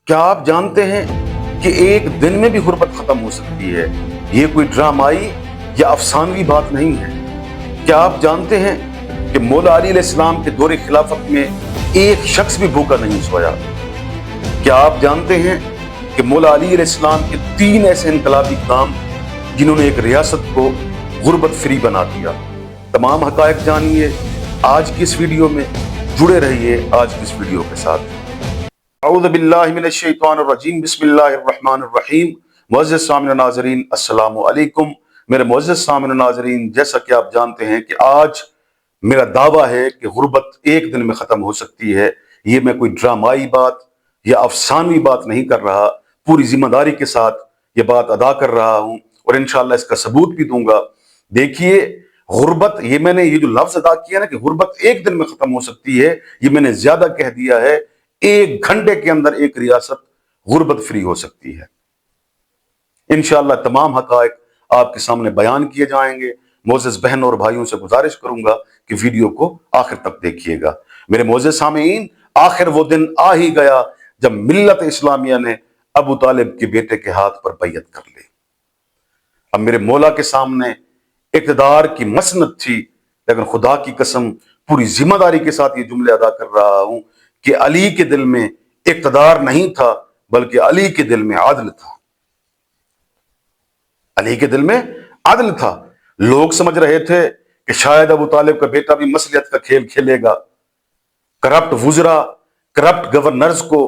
کیا آپ جانتے ہیں کہ ایک دن میں بھی غربت ختم ہو سکتی ہے؟ یہ کوئی ڈرامائی یا افسانوی بات نہیں ہے۔ کیا آپ جانتے ہیں کہ مولا علی علیہ السلام کے دور خلافت میں ایک شخص بھی بھوکا نہیں سویا؟ کیا آپ جانتے ہیں کہ مولا علی علیہ السلام کے 3 ایسے انقلابی اقدام جنہوں نے ایک ریاست کو غربت فری بنا دیا؟ تمام حقائق جانیے آج کی اس ویڈیو میں، جڑے رہیے آج کی اس ویڈیو کے ساتھ۔ اعوذ باللہ من الشیطان الرجیم، بسم اللہ الرحمن الرحیم۔ معزز سامعین ناظرین، السلام علیکم۔ میرے معزز سامعین ناظرین، جیسا کہ آپ جانتے ہیں کہ آج میرا دعویٰ ہے کہ غربت ایک دن میں ختم ہو سکتی ہے۔ یہ میں کوئی ڈرامائی بات یا افسانوی بات نہیں کر رہا، پوری ذمہ داری کے ساتھ یہ بات ادا کر رہا ہوں اور انشاءاللہ اس کا ثبوت بھی دوں گا۔ دیکھیے، غربت، یہ میں نے یہ جو لفظ ادا کیا نا کہ غربت ایک دن میں ختم ہو سکتی ہے، یہ میں نے زیادہ کہہ دیا ہے۔ 1 گھنٹے کے اندر ایک ریاست غربت فری ہو سکتی ہے۔ انشاءاللہ تمام حقائق آپ کے سامنے بیان کیے جائیں گے۔ معزز بہنوں اور بھائیوں سے گزارش کروں گا کہ ویڈیو کو آخر تک دیکھیے گا۔ میرے معزز سامعین، آخر وہ دن آ ہی گیا جب ملت اسلامیہ نے ابو طالب کے بیٹے کے ہاتھ پر بیعت کر لی۔ اب میرے مولا کے سامنے اقتدار کی مسند تھی، لیکن خدا کی قسم پوری ذمہ داری کے ساتھ یہ جملے ادا کر رہا ہوں کہ علی کے دل میں اقتدار نہیں تھا، بلکہ علی کے دل میں عدل تھا۔ علی کے دل میں عدل تھا۔ لوگ سمجھ رہے تھے کہ شاید ابو طالب کا بیٹا بھی مصلیحت کا کھیل کھیلے گا، کرپٹ وزراء، کرپٹ گورنرز کو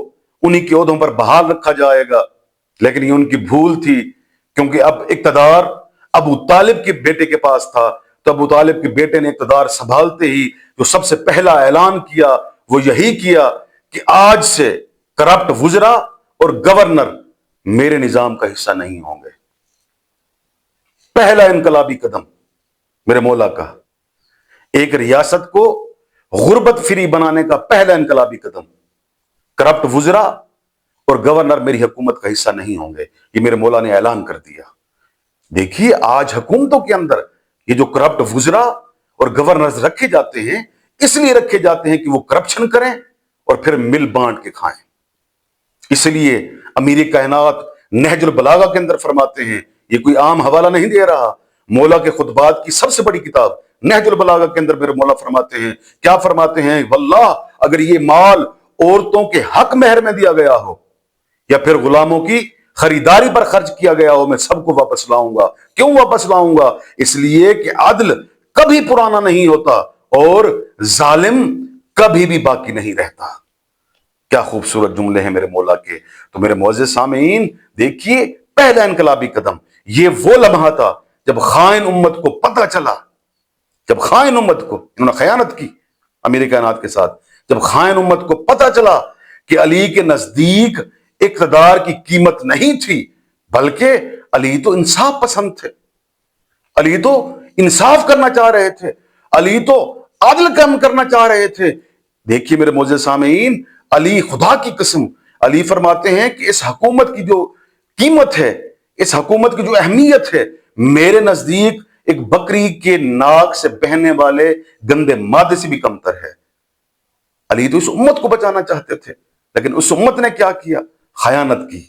انہی کے عہدوں پر بحال رکھا جائے گا، لیکن یہ ان کی بھول تھی، کیونکہ اب اقتدار ابو طالب کے بیٹے کے پاس تھا۔ تو ابو طالب کے بیٹے نے اقتدار سنبھالتے ہی جو سب سے پہلا اعلان کیا وہ یہی کیا کہ آج سے کرپٹ وزراء اور گورنر میرے نظام کا حصہ نہیں ہوں گے۔ پہلا انقلابی قدم میرے مولا کا، ایک ریاست کو غربت فری بنانے کا پہلا انقلابی قدم، کرپٹ وزراء اور گورنر میری حکومت کا حصہ نہیں ہوں گے، یہ میرے مولا نے اعلان کر دیا۔ دیکھیے، آج حکومتوں کے اندر یہ جو کرپٹ وزراء اور گورنرز رکھے جاتے ہیں، اس لیے رکھے جاتے ہیں کہ وہ کرپشن کریں اور پھر مل بانٹ کے کھائیں۔ اس لیے امیر کائنات نہج البلاغہ کے اندر فرماتے ہیں، یہ کوئی عام حوالہ نہیں دے رہا، مولا کے خطبات کی سب سے بڑی کتاب نہج البلاغہ کے اندر میرے مولا فرماتے ہیں، کیا فرماتے ہیں؟ واللہ اگر یہ مال عورتوں کے حق مہر میں دیا گیا ہو یا پھر غلاموں کی خریداری پر خرچ کیا گیا ہو، میں سب کو واپس لاؤں گا۔ کیوں واپس لاؤں گا؟ اس لیے کہ عدل کبھی پرانا نہیں ہوتا اور ظالم کبھی بھی باقی نہیں رہتا۔ کیا خوبصورت جملے ہیں میرے مولا کے۔ تو میرے معزز سامعین، دیکھیے، پہلا انقلابی قدم یہ وہ لمحہ تھا جب خائن امت کو پتہ چلا، جب خائن امت کو، انہوں نے خیانت کی امیر کائنات کے ساتھ، جب خائن امت کو پتہ چلا کہ علی کے نزدیک اقتدار کی قیمت نہیں تھی، بلکہ علی تو انصاف پسند تھے، علی تو انصاف کرنا چاہ رہے تھے، علی تو عدل کم کرنا چاہ رہے تھے۔ دیکھیے میرے معزز سامعین، علی، خدا کی قسم، علی فرماتے ہیں کہ اس حکومت کی جو قیمت ہے، اس حکومت کی جو اہمیت ہے، میرے نزدیک ایک بکری کے ناک سے بہنے والے گندے مادے سے بھی کمتر ہے۔ علی تو اس امت کو بچانا چاہتے تھے، لیکن اس امت نے کیا کیا؟ خیانت کی۔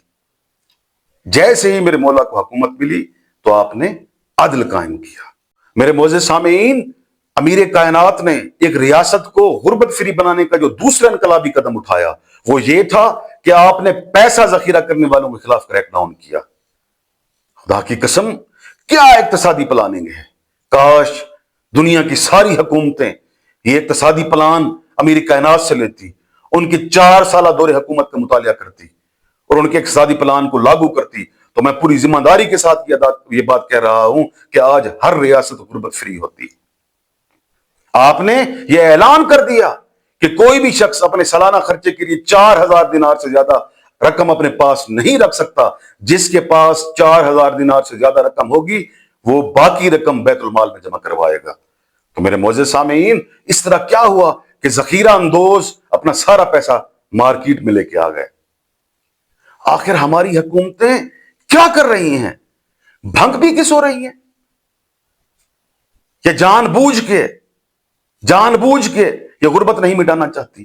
جیسے ہی میرے مولا کو حکومت ملی تو آپ نے عدل قائم کیا۔ میرے معزز سامعین، امیر کائنات نے ایک ریاست کو غربت فری بنانے کا جو دوسرا انقلابی قدم اٹھایا وہ یہ تھا کہ آپ نے پیسہ ذخیرہ کرنے والوں کے خلاف کریک ڈاؤن کیا۔ خدا کی قسم، کیا اقتصادی پلاننگ ہے! کاش دنیا کی ساری حکومتیں یہ اقتصادی پلان امیر کائنات سے لیتی، ان کی 4 سالہ دور حکومت کا مطالعہ کرتی اور ان کے اقتصادی پلان کو لاگو کرتی، تو میں پوری ذمہ داری کے ساتھ یہ بات کہہ رہا ہوں کہ آج ہر ریاست غربت فری ہوتی۔ آپ نے یہ اعلان کر دیا کہ کوئی بھی شخص اپنے سالانہ خرچے کے لیے 4000 دینار سے زیادہ رقم اپنے پاس نہیں رکھ سکتا۔ جس کے پاس 4000 دینار سے زیادہ رقم ہوگی وہ باقی رقم بیت المال میں جمع کروائے گا۔ تو میرے معزز سامعین، اس طرح کیا ہوا کہ ذخیرہ اندوز اپنا سارا پیسہ مارکیٹ میں لے کے آ گئے۔ آخر ہماری حکومتیں کیا کر رہی ہیں؟ بھنگ پی کے سو رہی ہیں یا جان بوجھ کے یہ غربت نہیں مٹانا چاہتی؟